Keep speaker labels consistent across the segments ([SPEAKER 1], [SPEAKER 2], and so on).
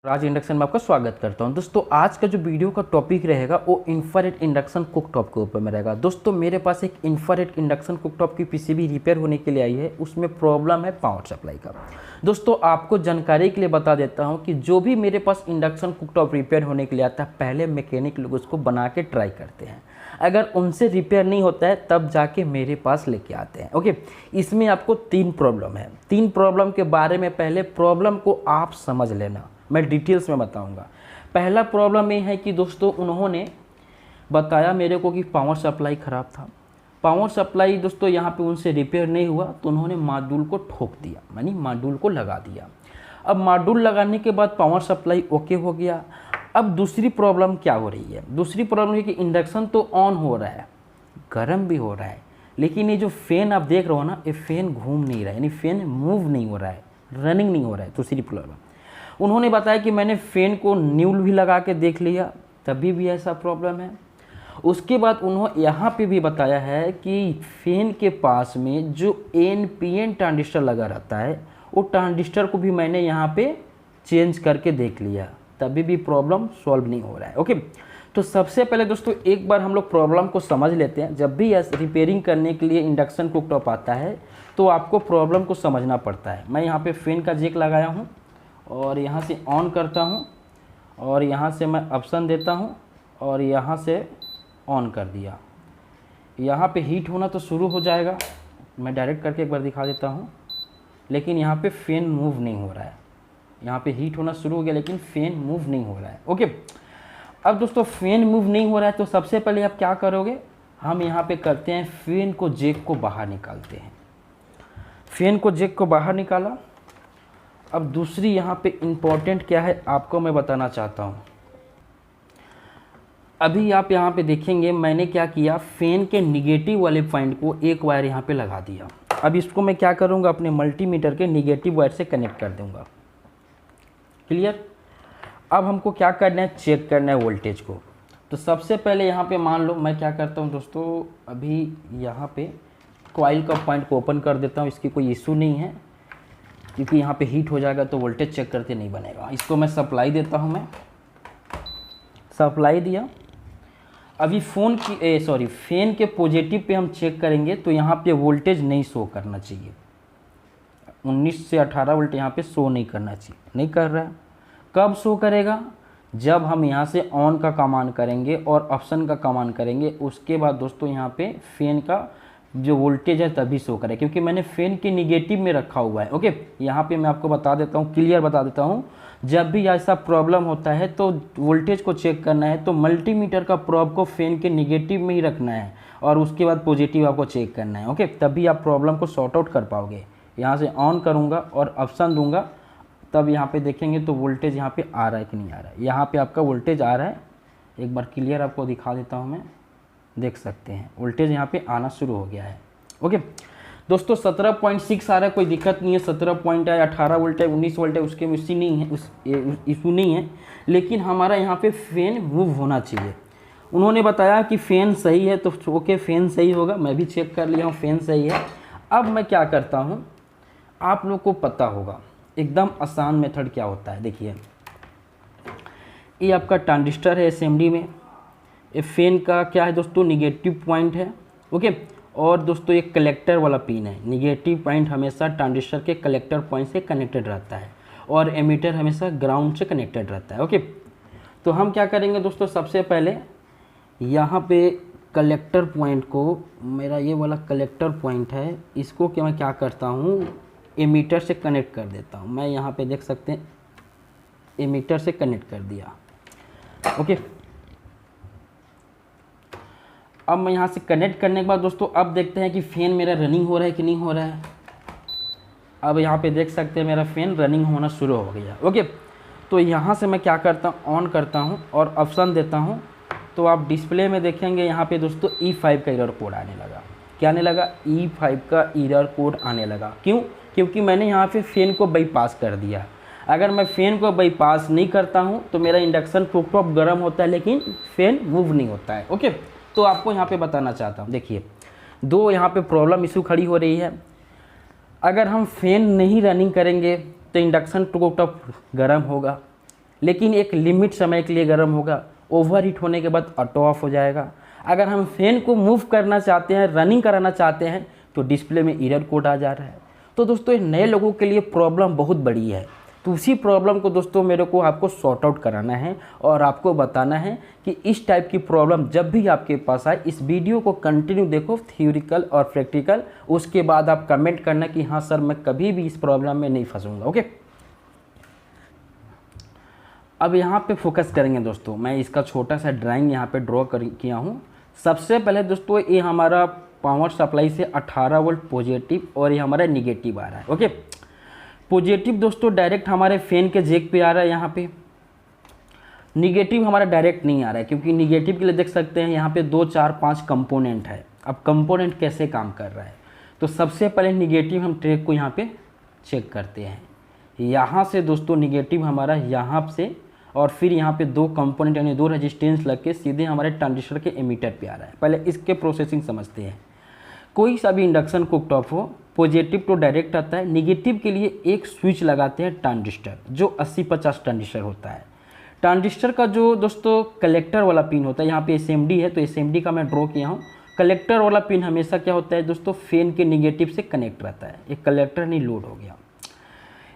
[SPEAKER 1] राज induction में आपका स्वागत करता हूं। दोस्तों आज का जो वीडियो का टॉपिक रहेगा वो इंफ्रारेड इंडक्शन कुकटॉप के ऊपर में रहेगा। दोस्तों मेरे पास एक इंफ्रारेड इंडक्शन कुकटॉप की पीसीबी रिपेयर होने के लिए आई है, उसमें प्रॉब्लम है पावर सप्लाई का। दोस्तों आपको जानकारी के लिए बता देता हूं कि जो भी मेरे पास इंडक्शन कुकटॉप रिपेयर होने के लिए आता है, पहले मैकेनिक लोग उसको बना के ट्राई करते हैं। अगर उनसे रिपेयर नहीं होता है तब जाके मेरे पास लेके आते हैं। ओके, इसमें आपको 3 प्रॉब्लम है। 3 प्रॉब्लम के बारे में पहले प्रॉब्लम को आप समझ लेना, मैं डिटेल्स में बताऊंगा। पहला प्रॉब्लम ये है कि दोस्तों उन्होंने बताया मेरे को कि पावर सप्लाई ख़राब था। पावर सप्लाई दोस्तों यहाँ पे उनसे रिपेयर नहीं हुआ तो उन्होंने मॉड्यूल को ठोक दिया, यानी मॉड्यूल को लगा दिया। अब मॉड्यूल लगाने के बाद पावर सप्लाई ओके हो गया। अब दूसरी प्रॉब्लम क्या हो रही है? दूसरी प्रॉब्लम है कि इंडक्शन तो ऑन हो रहा है, गर्म भी हो रहा है, लेकिन ये जो फ़ैन आप देख रहे हो ना, ये फ़ैन घूम नहीं रहा है, यानी फ़ैन मूव नहीं हो रहा है, रनिंग नहीं हो रहा है। दूसरी प्रॉब्लम उन्होंने बताया कि मैंने फ़ैन को न्यूल भी लगा के देख लिया, तभी भी ऐसा प्रॉब्लम है। उसके बाद उन्होंने यहाँ पे भी बताया है कि फ़ैन के पास में जो NPN ट्रांजिस्टर लगा रहता है, वो ट्रांजिस्टर को भी मैंने यहाँ पे चेंज करके देख लिया, तभी भी प्रॉब्लम सॉल्व नहीं हो रहा है। ओके, तो सबसे पहले दोस्तों एक बार हम लोग प्रॉब्लम को समझ लेते हैं। जब भी रिपेयरिंग करने के लिए इंडक्शन कुकटॉप आता है तो आपको प्रॉब्लम को समझना पड़ता है। मैं यहाँ पे फ़ैन का जैक लगाया हूँ और यहाँ से ऑन करता हूँ और यहाँ से मैं ऑप्शन देता हूँ और यहाँ से ऑन कर दिया। यहाँ पे हीट होना तो शुरू हो जाएगा, मैं डायरेक्ट करके एक बार दिखा देता हूँ, लेकिन यहाँ पे फ़ैन मूव नहीं हो रहा है। यहाँ पे हीट होना शुरू हो गया लेकिन फ़ैन मूव नहीं हो रहा है। ओके, अब दोस्तों फ़ैन मूव नहीं हो रहा है तो सबसे पहले आप क्या करोगे, हम यहाँ पे करते हैं फ़ैन को जैक को बाहर निकालते हैं। फ़ैन को जैक को बाहर निकाला। अब दूसरी यहाँ पे इम्पोर्टेंट क्या है आपको मैं बताना चाहता हूँ। अभी आप यहाँ पे देखेंगे मैंने क्या किया, फ़ैन के निगेटिव वाले पॉइंट को एक वायर यहाँ पे लगा दिया। अब इसको मैं क्या करूँगा, अपने मल्टीमीटर के निगेटिव वायर से कनेक्ट कर दूँगा। क्लियर? अब हमको क्या करना है, चेक करना है वोल्टेज को। तो सबसे पहले यहाँ पे मान लो मैं क्या करता हूँ दोस्तों, अभी यहाँ पे कॉइल का पॉइंट को ओपन कर देता हूँ, इसकी कोई इशू नहीं है क्योंकि यहाँ पे हीट हो जाएगा तो वोल्टेज चेक करते नहीं बनेगा। इसको मैं सप्लाई देता हूँ, मैं सप्लाई दिया। अभी फ़ैन के पॉजिटिव पे हम चेक करेंगे तो यहाँ पे वोल्टेज नहीं शो करना चाहिए, 19 से 18 वोल्ट यहाँ पे शो नहीं करना चाहिए, नहीं कर रहा है। कब शो करेगा, जब हम यहाँ से ऑन का कमांड करेंगे और ऑप्शन का कमांड करेंगे, उसके बाद दोस्तों यहाँ पे फ़ैन का जो वोल्टेज है तभी शो करे, क्योंकि मैंने फ़ैन के निगेटिव में रखा हुआ है। ओके, यहाँ पे मैं आपको बता देता हूँ, क्लियर बता देता हूँ। जब भी ऐसा प्रॉब्लम होता है तो वोल्टेज को चेक करना है तो मल्टीमीटर का प्रोब को फ़ैन के निगेटिव में ही रखना है और उसके बाद पॉजिटिव आपको चेक करना है। ओके, तभी आप प्रॉब्लम को सॉर्ट आउट कर पाओगे। यहाँ से ऑन करूँगा और ऑप्शन दूँगा, तब यहाँ पे देखेंगे तो वोल्टेज यहाँ पे आ रहा है कि नहीं आ रहा है। यहाँ पे आपका वोल्टेज आ रहा है, एक बार क्लियर आपको दिखा देता हूँ, मैं देख सकते हैं वोल्टेज यहाँ पे आना शुरू हो गया है। ओके दोस्तों 17.6 आ रहा है, कोई दिक्कत नहीं है। 17 पॉइंट है, 18 वोल्ट है, 19 वोल्ट है, उसके में इशू नहीं है, इशू नहीं है, लेकिन हमारा यहाँ पे फ़ैन मूव होना चाहिए। उन्होंने बताया कि फ़ैन सही है तो ओके, फ़ैन सही होगा, मैं भी चेक कर लिया हूँ फ़ैन सही है। अब मैं क्या करता हूँ, आप लोग को पता होगा एकदम आसान मेथड क्या होता है। देखिए ये आपका ट्रांजिस्टर है SMD में, ये फ़ैन का क्या है दोस्तों, निगेटिव पॉइंट है। ओके, और दोस्तों ये कलेक्टर वाला पिन है। निगेटिव पॉइंट हमेशा ट्रांजिस्टर के कलेक्टर पॉइंट से कनेक्टेड रहता है और एमीटर हमेशा ग्राउंड से कनेक्टेड रहता है। ओके, तो हम क्या करेंगे दोस्तों, सबसे पहले यहाँ पे कलेक्टर पॉइंट को, मेरा ये वाला कलेक्टर पॉइंट है, इसको क्या मैं क्या करता हूँ, एमीटर से कनेक्ट कर देता हूँ। मैं यहाँ पे देख सकते हैं एमीटर से कनेक्ट कर दिया। ओके, अब मैं यहाँ से कनेक्ट करने के बाद दोस्तों अब देखते हैं कि फ़ैन मेरा रनिंग हो रहा है कि नहीं हो रहा है। अब यहाँ पे देख सकते हैं मेरा फ़ैन रनिंग होना शुरू हो गया। ओके, तो यहाँ से मैं क्या करता हूँ, ऑन करता हूँ और ऑप्शन देता हूँ, तो आप डिस्प्ले में देखेंगे यहाँ पे दोस्तों E5 का एरर कोड आने लगा। क्या आने लगा, E5 का एरर कोड आने लगा। क्यों? क्योंकि मैंने यहाँ पे फ़ैन को बाईपास कर दिया। अगर मैं फ़ैन को बाईपास नहीं करता हूँ तो मेरा इंडक्शन कुकटॉप गर्म होता है लेकिन फ़ैन मूव नहीं होता है। ओके, तो आपको यहाँ पे बताना चाहता हूँ, देखिए 2 यहाँ पे प्रॉब्लम इशू खड़ी हो रही है। अगर हम फ़ैन नहीं रनिंग करेंगे तो इंडक्शन कुकटॉप गर्म होगा, लेकिन एक लिमिट समय के लिए गर्म होगा, ओवर हीट होने के बाद ऑटो ऑफ हो जाएगा। अगर हम फैन को मूव करना चाहते हैं, रनिंग कराना चाहते हैं, तो डिस्प्ले में एरर कोड आ जा रहा है। तो दोस्तों नए लोगों के लिए प्रॉब्लम बहुत बड़ी है। तो उसी प्रॉब्लम को दोस्तों मेरे को आपको सॉर्ट आउट कराना है और आपको बताना है कि इस टाइप की प्रॉब्लम जब भी आपके पास आए, इस वीडियो को कंटिन्यू देखो, थ्योरिकल और प्रैक्टिकल। उसके बाद आप कमेंट करना कि हाँ सर मैं कभी भी इस प्रॉब्लम में नहीं फंसूंगा। ओके, अब यहाँ पे फोकस करेंगे दोस्तों। मैं इसका छोटा सा ड्राइंग यहाँ पे ड्रॉ किया हूँ। सबसे पहले दोस्तों ये हमारा पावर सप्लाई से 18 वोल्ट पॉजिटिव और ये हमारा निगेटिव आ रहा है। ओके, पॉजिटिव दोस्तों डायरेक्ट हमारे फैन के जैक पे आ रहा है यहाँ पे। निगेटिव हमारा डायरेक्ट नहीं आ रहा है, क्योंकि निगेटिव के लिए देख सकते हैं यहाँ पे 2 4 5 कंपोनेंट है। अब कंपोनेंट कैसे काम कर रहा है, तो सबसे पहले निगेटिव हम ट्रैक को यहाँ पे चेक करते हैं। यहाँ से दोस्तों निगेटिव हमारा यहाँ से, और फिर यहाँ पे 2 कंपोनेंट यानी 2 रेजिस्टेंस लग के सीधे हमारे ट्रांजिस्टर के एमीटर पे आ रहा है। पहले इसके प्रोसेसिंग समझते हैं। कोई सा भी इंडक्शन कुकटॉप हो, पॉजिटिव तो डायरेक्ट आता है, निगेटिव के लिए एक स्विच लगाते हैं ट्रांजिस्टर, जो 80-50 ट्रांजिस्टर होता है। ट्रांजिस्टर का जो दोस्तों कलेक्टर वाला पिन होता है, यहाँ पे SMD है तो SMD का मैं ड्रॉ किया हूँ। कलेक्टर वाला पिन हमेशा क्या होता है दोस्तों, फैन के निगेटिव से कनेक्ट रहता है। एक कलेक्टर नहीं लोड हो गया।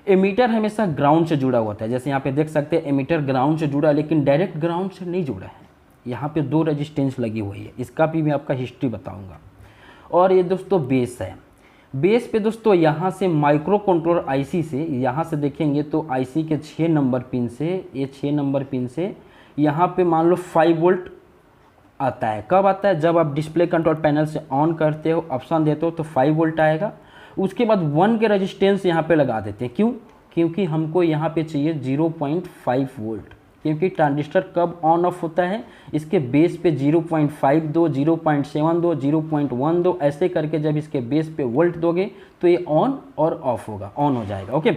[SPEAKER 1] एमीटर हमेशा ग्राउंड से जुड़ा होता है, जैसे यहाँ पे देख सकते हैं एमीटर ग्राउंड से जुड़ा, लेकिन डायरेक्ट ग्राउंड से नहीं जुड़ा है। यहाँ पे 2 रेजिस्टेंस लगी हुई है, इसका भी मैं आपका हिस्ट्री बताऊँगा। और ये दोस्तों बेस है। बेस पे दोस्तों यहाँ से माइक्रो कंट्रोलर IC से, यहाँ से देखेंगे तो IC के 6 नंबर पिन से, ये 6 नंबर पिन से यहाँ पे मान लो 5 वोल्ट आता है। कब आता है, जब आप डिस्प्ले कंट्रोल पैनल से ऑन करते हो, ऑप्शन देते हो तो 5 वोल्ट आएगा। उसके बाद 1 के रेजिस्टेंस यहाँ पे लगा देते हैं। क्यों, क्योंकि हमको यहाँ पे चाहिए 0.5 वोल्ट, क्योंकि ट्रांजिस्टर कब ऑन ऑफ होता है, इसके बेस पे 0.52, 0.72, 0.12 ऐसे करके जब इसके बेस पे वोल्ट दोगे तो ये ऑन और ऑफ होगा, ऑन हो जाएगा। ओके,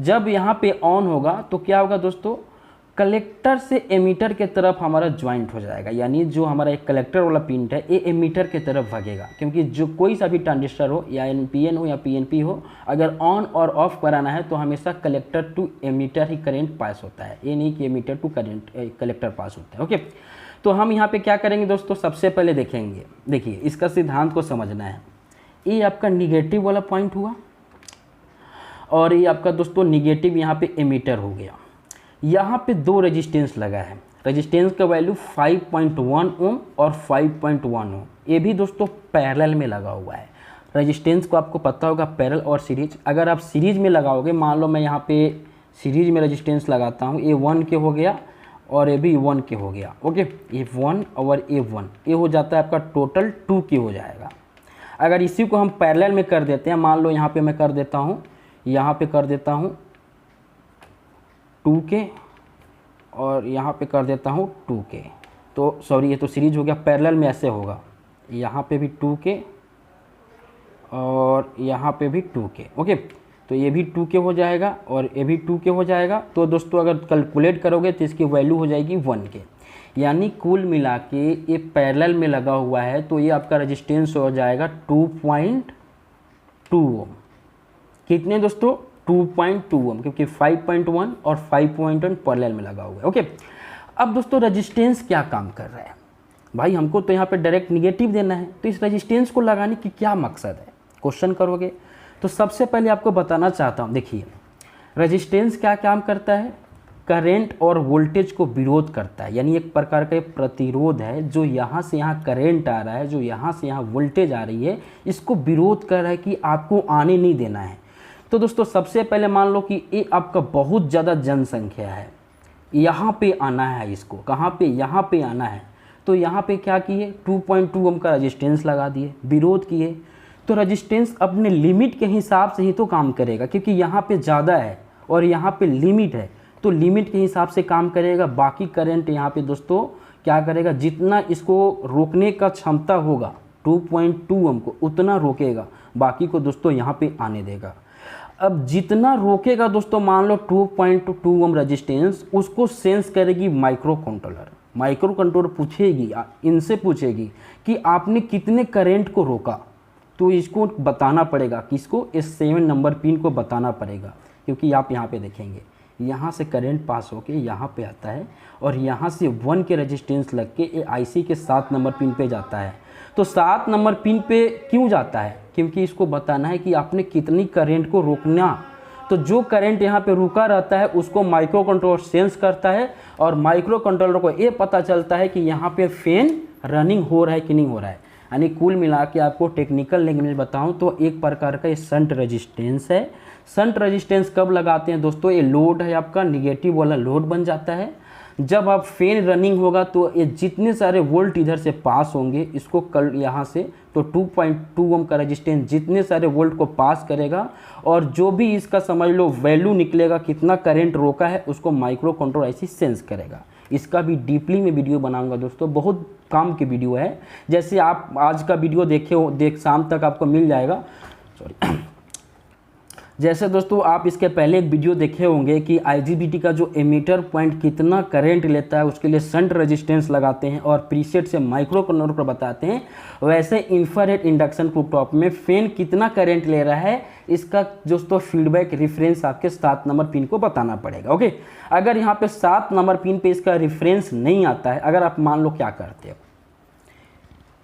[SPEAKER 1] जब यहाँ पे ऑन होगा तो क्या होगा दोस्तों, कलेक्टर से एमीटर के तरफ हमारा ज्वाइंट हो जाएगा, यानी जो हमारा एक कलेक्टर वाला पिन है ये एमीटर के तरफ भागेगा। क्योंकि जो कोई सा भी ट्रांजिस्टर हो, या NPN हो या PNP हो, अगर ऑन और ऑफ कराना है तो हमेशा कलेक्टर टू एमीटर ही करंट पास होता है, ये नहीं कि emitter to current collector pass होता है। ओके, तो हम यहाँ पे क्या करेंगे दोस्तों, सबसे पहले देखेंगे, देखिए इसका सिद्धांत को समझना है। ये आपका निगेटिव वाला पॉइंट हुआ और ये आपका दोस्तों निगेटिव यहाँ पे एमीटर हो गया। यहाँ पे 2 रेजिस्टेंस लगा है, रेजिस्टेंस का वैल्यू 5.1 ओम और 5.1 ओम, ये भी दोस्तों पैरेलल में लगा हुआ है। रेजिस्टेंस को आपको पता होगा पैरेलल और सीरीज। अगर आप सीरीज में लगाओगे, मान लो मैं यहाँ पे सीरीज में रेजिस्टेंस लगाता हूँ, ये 1 के हो गया और ये भी 1 के हो गया। ओके, ये 1 और ये 1, ये हो जाता है आपका टोटल 2 के हो जाएगा। अगर इसी को हम पैरेलल में कर देते हैं, मान लो यहाँ पे मैं कर देता हूँ, यहाँ पे कर देता हूँ 2 के और यहाँ पे कर देता हूँ 2 के, तो सॉरी ये तो सीरीज हो गया, पैरेलल में ऐसे होगा, यहाँ पे भी 2 के और यहाँ पे भी 2 के। ओके, तो ये भी 2 के हो जाएगा और ये भी 2 के हो जाएगा। तो दोस्तों अगर कैलकुलेट करोगे तो इसकी वैल्यू हो जाएगी 1 के, यानी कुल मिला के ये पैरेलल में लगा हुआ है, तो ये आपका रेजिस्टेंस हो जाएगा 2.2 ओम। कितने दोस्तों, 2.2 ओम, क्योंकि 5.1 और 5.1 पैरेलल में लगा हुआ है। ओके, अब दोस्तों रेजिस्टेंस क्या काम कर रहा है भाई, हमको तो यहाँ पे डायरेक्ट निगेटिव देना है, तो इस रेजिस्टेंस को लगाने की क्या मकसद है, क्वेश्चन करोगे तो सबसे पहले आपको बताना चाहता हूँ। देखिए रेजिस्टेंस क्या काम करता है, करंट और वोल्टेज को विरोध करता है, यानी एक प्रकार का प्रतिरोध है, जो यहाँ से यहाँ करंट आ रहा है, जो यहाँ से यहाँ वोल्टेज आ रही है, इसको विरोध कर रहा है कि आपको आने नहीं देना है। तो दोस्तों सबसे पहले मान लो कि ये आपका बहुत ज़्यादा जनसंख्या है, यहाँ पे आना है, इसको कहाँ पे, यहाँ पे आना है, तो यहाँ पे क्या किए, 2.2 ओम का रेजिस्टेंस लगा दिए, विरोध किए। तो रेजिस्टेंस अपने लिमिट के हिसाब से ही तो काम करेगा, क्योंकि यहाँ पे ज़्यादा है और यहाँ पे लिमिट है, तो लिमिट के हिसाब से काम करेगा। बाकी करंट यहाँ पे दोस्तों क्या करेगा, जितना इसको रोकने का क्षमता होगा 2.2 ओम को, उतना रोकेगा, बाकी को दोस्तों यहाँ पे आने देगा। अब जितना रोकेगा दोस्तों, मान लो 2.2 ओम रेजिस्टेंस, उसको सेंस करेगी माइक्रो कंट्रोलर। माइक्रो कंट्रोलर पूछेगी, इनसे पूछेगी कि आपने कितने करंट को रोका, तो इसको बताना पड़ेगा, किसको, इस 7 नंबर पिन को बताना पड़ेगा। क्योंकि आप यहाँ पे देखेंगे यहाँ से करंट पास होके यहाँ पे आता है और यहाँ से 1 के रेजिस्टेंस लग के ये आईसी के 7 नंबर पिन पे जाता है। तो 7 नंबर पिन पे क्यों जाता है? क्योंकि इसको बताना है कि आपने कितनी करंट को रोकना। तो जो करंट यहाँ पे रुका रहता है उसको माइक्रो कंट्रोलर सेंस करता है और माइक्रो कंट्रोलर को ये पता चलता है कि यहाँ पे फैन रनिंग हो रहा है कि नहीं हो रहा है। यानी कुल मिला के आपको टेक्निकल लैंग्वेज बताऊं तो एक प्रकार का ये शंट रेजिस्टेंस है। शंट रेजिस्टेंस कब लगाते हैं दोस्तों? ये लोड है आपका, निगेटिव वाला लोड बन जाता है। जब आप फैन रनिंग होगा तो ये जितने सारे वोल्ट इधर से पास होंगे इसको कल यहाँ से तो 2.2 ओम का रेजिस्टेंस जितने सारे वोल्ट को पास करेगा और जो भी इसका समझ लो वैल्यू निकलेगा कितना करंट रोका है उसको माइक्रो कंट्रोलर ऐसी सेंस करेगा। इसका भी डीपली में वीडियो बनाऊंगा दोस्तों, बहुत काम की वीडियो है। जैसे आप आज का वीडियो देखे हो शाम तक आपको मिल जाएगा। सॉरी जैसे दोस्तों आप इसके पहले एक वीडियो देखे होंगे कि आईजीबीटी का जो एमीटर पॉइंट कितना करंट लेता है उसके लिए शंट रेजिस्टेंस लगाते हैं और प्रीसेट से माइक्रो कंट्रोलर पर बताते हैं। वैसे इंफ्रारेड इंडक्शन कुकटॉप में फैन कितना करंट ले रहा है इसका दोस्तों फीडबैक रेफरेंस आपके 7 नंबर पिन को बताना पड़ेगा। ओके, अगर यहाँ पे 7 नंबर पिन पे इसका रेफरेंस नहीं आता है, अगर आप मान लो क्या करते हो,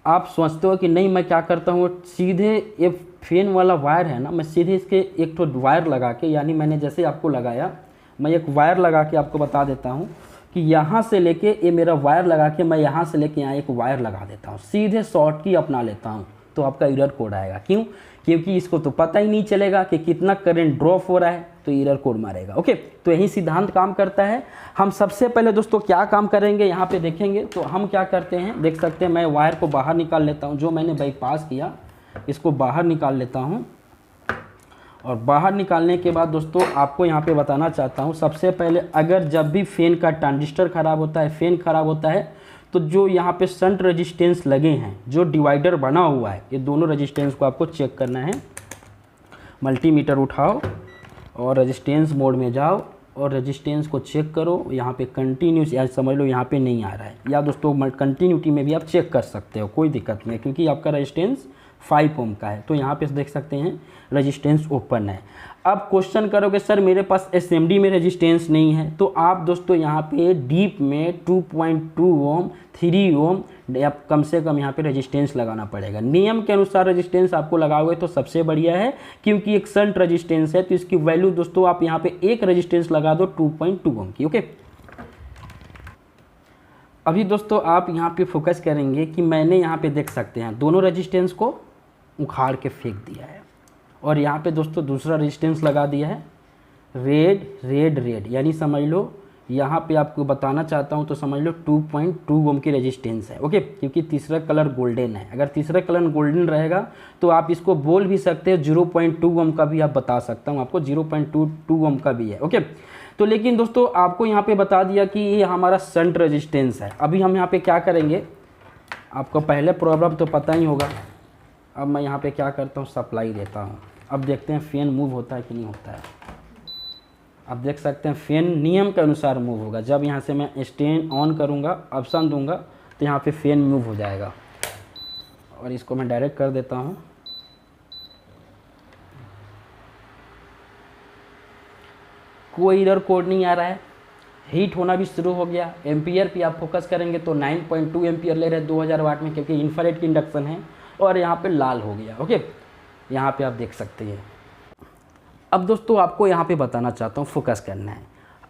[SPEAKER 1] आप सोचते हो कि नहीं मैं क्या करता हूँ सीधे ये फैन वाला वायर है ना, मैं सीधे इसके एक तो वायर लगा के, यानी मैंने जैसे आपको लगाया मैं एक वायर लगा के आपको बता देता हूँ कि यहाँ से लेके ये मेरा वायर लगा के मैं यहाँ से लेके यहाँ एक वायर लगा देता हूँ, सीधे शॉर्ट की अपना लेता हूँ तो आपका एरर कोड आएगा। क्यों? क्योंकि इसको तो पता ही नहीं चलेगा कि कितना करंट ड्रॉप हो रहा है तो एरर कोड मारेगा। ओके, तो यही सिद्धांत काम करता है। हम सबसे पहले दोस्तों क्या काम करेंगे यहाँ पे देखेंगे तो हम क्या करते हैं, देख सकते हैं मैं वायर को बाहर निकाल लेता हूँ, जो मैंने बाईपास किया इसको बाहर निकाल लेता हूँ। और बाहर निकालने के बाद दोस्तों आपको यहाँ पे बताना चाहता हूँ, सबसे पहले अगर जब भी फैन का ट्रांजिस्टर ख़राब होता है, फैन ख़राब होता है तो जो यहाँ पे शंट रेजिस्टेंस लगे हैं, जो डिवाइडर बना हुआ है, ये दोनों रेजिस्टेंस को आपको चेक करना है। मल्टीमीटर उठाओ और रेजिस्टेंस मोड में जाओ और रेजिस्टेंस को चेक करो। यहाँ पे कंटिन्यूस या समझ लो यहाँ पे नहीं आ रहा है, या दोस्तों कंटिन्यूटी में भी आप चेक कर सकते हो, कोई दिक्कत नहीं है क्योंकि आपका रेजिस्टेंस 5 ओम का है। तो यहाँ पे देख सकते हैं रेजिस्टेंस ओपन है। अब क्वेश्चन करोगे सर मेरे पास एसएमडी में रेजिस्टेंस नहीं है, तो आप दोस्तों यहाँ पे डीप में 2.2 ओम 3 ओम या कम से कम यहाँ पे रेजिस्टेंस लगाना पड़ेगा। नियम के अनुसार रेजिस्टेंस आपको लगाओगे तो सबसे बढ़िया है, क्योंकि एक शंट रेजिस्टेंस है तो इसकी वैल्यू दोस्तों आप यहाँ पे एक रेजिस्टेंस लगा दो 2.2 ओम की। ओके, अभी दोस्तों आप यहाँ पे फोकस करेंगे कि मैंने यहाँ पे देख सकते हैं दोनों रेजिस्टेंस को उखाड़ के फेंक दिया है और यहाँ पे दोस्तों दूसरा रेजिस्टेंस लगा दिया है रेड रेड रेड, यानी समझ लो यहाँ पे आपको बताना चाहता हूँ तो समझ लो 2.2 ओम की रेजिस्टेंस है। ओके, क्योंकि तीसरा कलर गोल्डन है, अगर तीसरा कलर गोल्डन रहेगा तो आप इसको बोल भी सकते हो 0.2 ओम का भी आप बता सकता हूँ आपको, 0.22 ओम का भी है। ओके, तो लेकिन दोस्तों आपको यहाँ पे बता दिया कि ये हमारा शंट रेजिस्टेंस है। अभी हम यहाँ पे क्या करेंगे, आपको पहले प्रॉब्लम तो पता ही होगा। अब मैं यहाँ पे क्या करता हूँ, सप्लाई देता हूँ। अब देखते हैं फैन मूव होता है कि नहीं होता है। अब देख सकते हैं फैन नियम के अनुसार मूव होगा। जब यहाँ से मैं स्टैंड ऑन करूँगा, ऑप्शन दूंगा तो यहाँ पे फैन मूव हो जाएगा। और इसको मैं डायरेक्ट कर देता हूँ। कोई एरर कोड नहीं आ रहा है, हीट होना भी शुरू हो गया। एम्पियर पे आप फोकस करेंगे तो 9.2 एम्पियर ले रहे हैं 2000 वाट में, क्योंकि इंफ्रारेड की इंडक्शन है। और यहाँ पे लाल हो गया। ओके, यहाँ पे आप देख सकते हैं। अब दोस्तों आपको यहाँ पे बताना चाहता हूँ, फोकस करना है।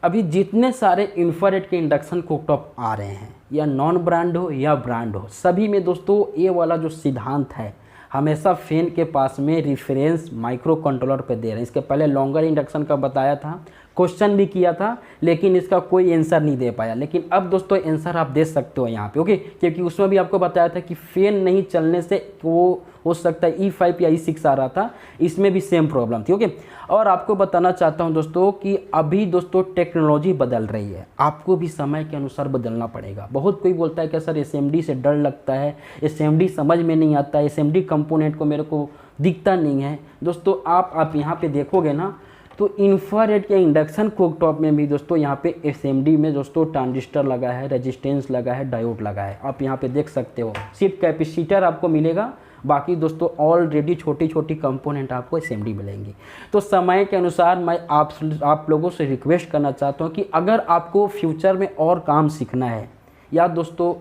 [SPEAKER 1] अभी जितने सारे इंफ्रारेड के इंडक्शन कुकटॉप आ रहे हैं, या नॉन ब्रांड हो या ब्रांड हो, सभी में दोस्तों ये वाला जो सिद्धांत है हमेशा फैन के पास में रेफरेंस माइक्रो कंट्रोलर पे दे रहे हैं। इसके पहले लॉन्गर इंडक्शन का बताया था, क्वेश्चन भी किया था, लेकिन इसका कोई आंसर नहीं दे पाया। लेकिन अब दोस्तों आंसर आप दे सकते हो यहाँ पे। ओके, क्योंकि उसमें भी आपको बताया था कि फैन नहीं चलने से वो हो सकता है E5 या E6 आ रहा था, इसमें भी सेम प्रॉब्लम थी। ओके, और आपको बताना चाहता हूँ दोस्तों कि अभी दोस्तों टेक्नोलॉजी बदल रही है, आपको भी समय के अनुसार बदलना पड़ेगा। बहुत कोई बोलता है कि सर एसएमडी से डर लगता है, एसएमडी समझ में नहीं आता, एसएमडी कंपोनेंट को मेरे को दिखता नहीं है। दोस्तों आप यहाँ पे देखोगे ना तो इंफ्रारेड के इंडक्शन कुकटॉप में भी दोस्तों यहाँ पे एसएमडी में दोस्तों ट्रांजिस्टर लगा है, रेजिस्टेंस लगा है, डायोड लगा है। आप यहाँ पे देख सकते हो। सिर्फ कैपेसिटर आपको मिलेगा बाकी दोस्तों ऑलरेडी छोटी छोटी कंपोनेंट आपको असेंबली मिलेंगी। तो समय के अनुसार मैं आप लोगों से रिक्वेस्ट करना चाहता हूँ कि अगर आपको फ्यूचर में और काम सीखना है या दोस्तों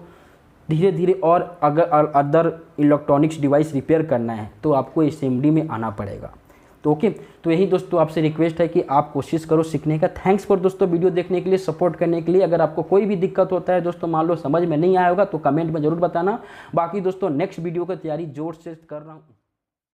[SPEAKER 1] धीरे धीरे और अगर अदर इलेक्ट्रॉनिक्स डिवाइस रिपेयर करना है तो आपको असेंबली में आना पड़ेगा। तो ओके, तो यही दोस्तों आपसे रिक्वेस्ट है कि आप कोशिश करो सीखने का। थैंक्स फॉर दोस्तों वीडियो देखने के लिए, सपोर्ट करने के लिए। अगर आपको कोई भी दिक्कत होता है दोस्तों, मान लो समझ में नहीं आया होगा तो कमेंट में ज़रूर बताना। बाकी दोस्तों नेक्स्ट वीडियो की तैयारी जोर से कर रहा हूँ।